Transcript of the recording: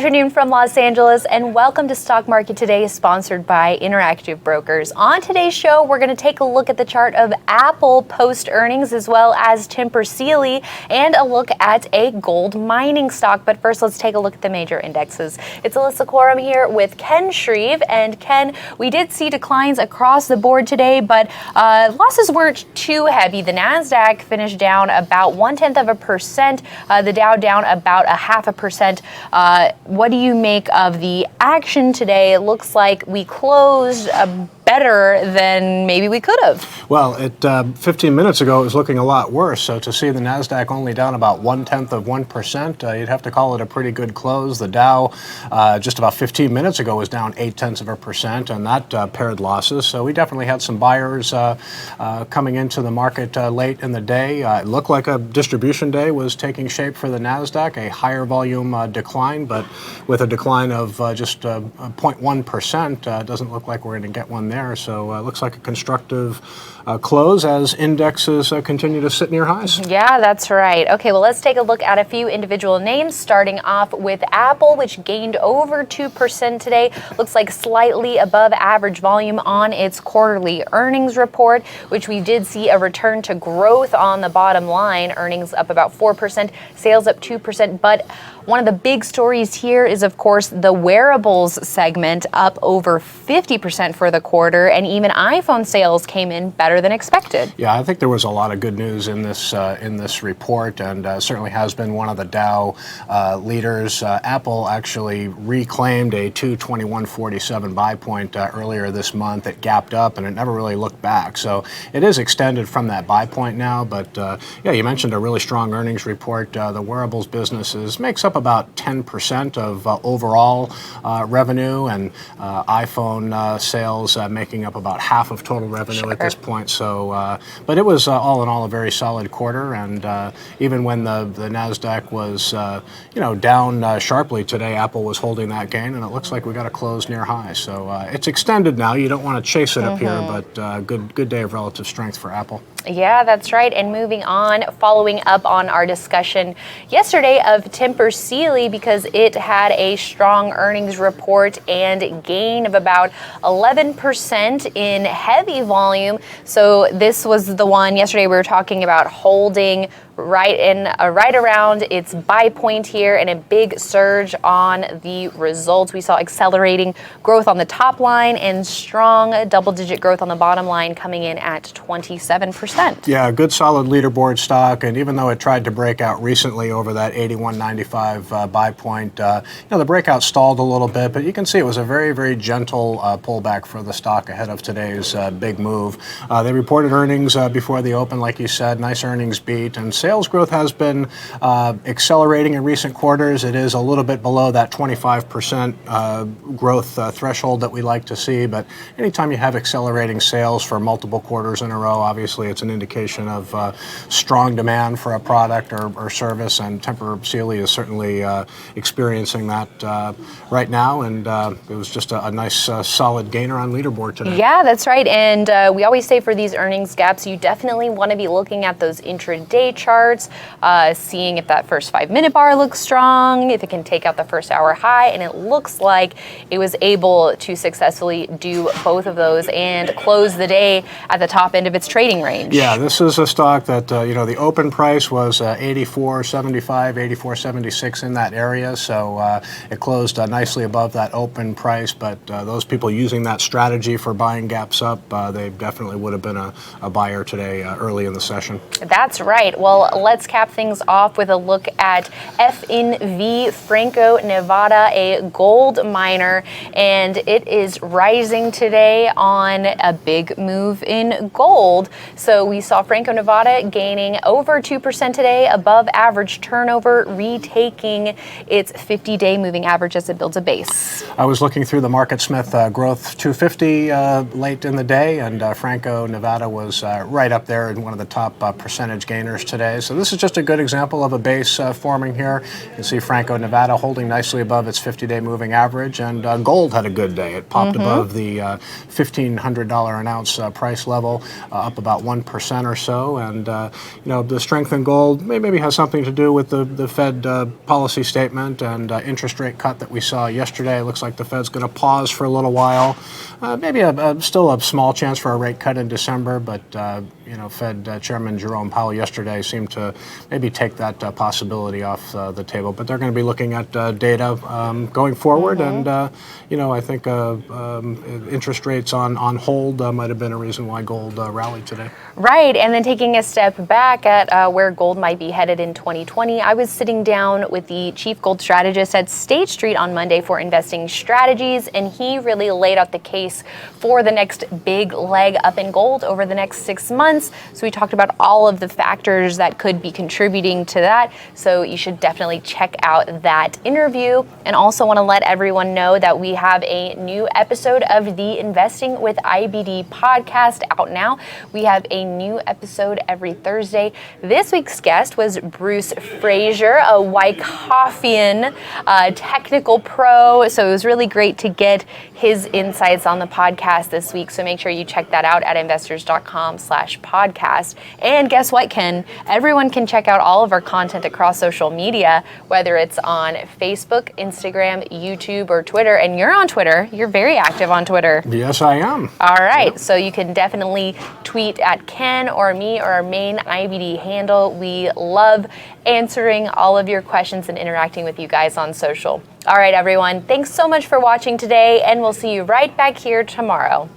afternoon from Los Angeles, and welcome to Stock Market Today, sponsored by Interactive Brokers. On today's show, we're going to take a look at the chart of Apple post-earnings, as well as Tempur Sealy, and a look at a gold mining stock. But first, let's take a look at the major indexes. It's Alyssa Quorum here with Ken Shreve. And Ken, we did see declines across the board today, but losses weren't too heavy. The NASDAQ finished down about 0.1%, the Dow down about 0.5%. What do you make of the action today? It looks like we closed better than maybe we could have. Well, 15 minutes ago, it was looking a lot worse. So to see the NASDAQ only down about 0.1%, you'd have to call it a pretty good close. The Dow, just about 15 minutes ago, was down 0.8%, and that paired losses. So we definitely had some buyers coming into the market late in the day. It looked like a distribution day was taking shape for the NASDAQ, a higher volume decline, but with a decline of just 0.1%, doesn't look like we're going to get one there. So it looks like a constructive close as indexes continue to sit near highs. Yeah, that's right. Okay, well, let's take a look at a few individual names, starting off with Apple, which gained over 2% today. Looks like slightly above average volume on its quarterly earnings report, which we did see a return to growth on the bottom line. Earnings up about 4%, sales up 2%, but one of the big stories here is, of course, the wearables segment up over 50% for the quarter, and even iPhone sales came in better than expected. Yeah, I think there was a lot of good news in this report, and certainly has been one of the Dow leaders. Apple actually reclaimed a 221.47 buy point earlier this month. It gapped up, and it never really looked back. So it is extended from that buy point now. But yeah, you mentioned a really strong earnings report. The wearables businesses makes up about 10% of overall revenue, and iPhone sales making up about half of total revenue at this point. So, but it was all in all a very solid quarter, and even when the NASDAQ was down sharply today, Apple was holding that gain, and it looks like we got a close near high. So it's extended now. You don't want to chase it up here, but good day of relative strength for Apple. Yeah, that's right. And moving on, following up on our discussion yesterday of Tempur Sealy, because it had a strong earnings report and gain of about 11% in heavy volume. So this was the one yesterday we were talking about holding right around its buy point here, and a big surge on the results. We saw accelerating growth on the top line and strong double-digit growth on the bottom line, coming in at 27%. Yeah, good solid leaderboard stock, and even though it tried to break out recently over that 81.95 buy point, the breakout stalled a little bit, but you can see it was a very, very gentle pullback for the stock ahead of today's big move. They reported earnings before the open, like you said, nice earnings beat, and sales growth has been accelerating in recent quarters. It is a little bit below that 25% growth threshold that we like to see, but anytime you have accelerating sales for multiple quarters in a row, obviously it's an indication of strong demand for a product or service, and Tempur Sealy is certainly experiencing that right now, and it was just a nice solid gainer on leaderboard today. Yeah, that's right, and we always say for these earnings gaps, you definitely want to be looking at those intraday charts, seeing if that first 5-minute bar looks strong, if it can take out the first hour high, and it looks like it was able to successfully do both of those and close the day at the top end of its trading range. Yeah, this is a stock that, the open price was 84.75, 84.76 in that area, so it closed nicely above that open price, but those people using that strategy for buying gaps up, they definitely would have been a buyer today early in the session. That's right. Well, let's cap things off with a look at FNV Franco-Nevada, a gold miner, and it is rising today on a big move in gold. So we saw Franco-Nevada gaining over 2% today, above average turnover, retaking its 50-day moving average as it builds a base. I was looking through the MarketSmith Growth 250 late in the day, and Franco-Nevada was right up there in one of the top percentage gainers today. yesterday. So this is just a good example of a base forming here. You can see Franco, Nevada holding nicely above its 50-day moving average, and gold had a good day. It popped above the $1,500 an ounce price level, up about 1% or so. And the strength in gold maybe has something to do with the Fed policy statement and interest rate cut that we saw yesterday. It looks like the Fed's going to pause for a little while. Maybe still a small chance for a rate cut in December, but Fed Chairman Jerome Powell yesterday seemed to maybe take that possibility off the table. But they're going to be looking at data going forward, and I think interest rates on hold might have been a reason why gold rallied today. Right, and then taking a step back at where gold might be headed in 2020, I was sitting down with the chief gold strategist at State Street on Monday for Investing Strategies, and he really laid out the case for the next big leg up in gold over the next 6 months. So we talked about all of the factors that could be contributing to that. So you should definitely check out that interview. And also want to let everyone know that we have a new episode of the Investing with IBD podcast out now. We have a new episode every Thursday. This week's guest was Bruce Frazier, a Wyckofian technical pro. So it was really great to get his insights on the podcast this week. So make sure you check that out at investors.com/podcast. And guess what, Ken? Everyone can check out all of our content across social media, whether it's on Facebook, Instagram, YouTube, or Twitter. And you're on Twitter. You're very active on Twitter. Yes, I am. All right. Yep. So you can definitely tweet at Ken or me or our main IBD handle. We love answering all of your questions and interacting with you guys on social. All right, everyone. Thanks so much for watching today, and we'll see you right back here tomorrow.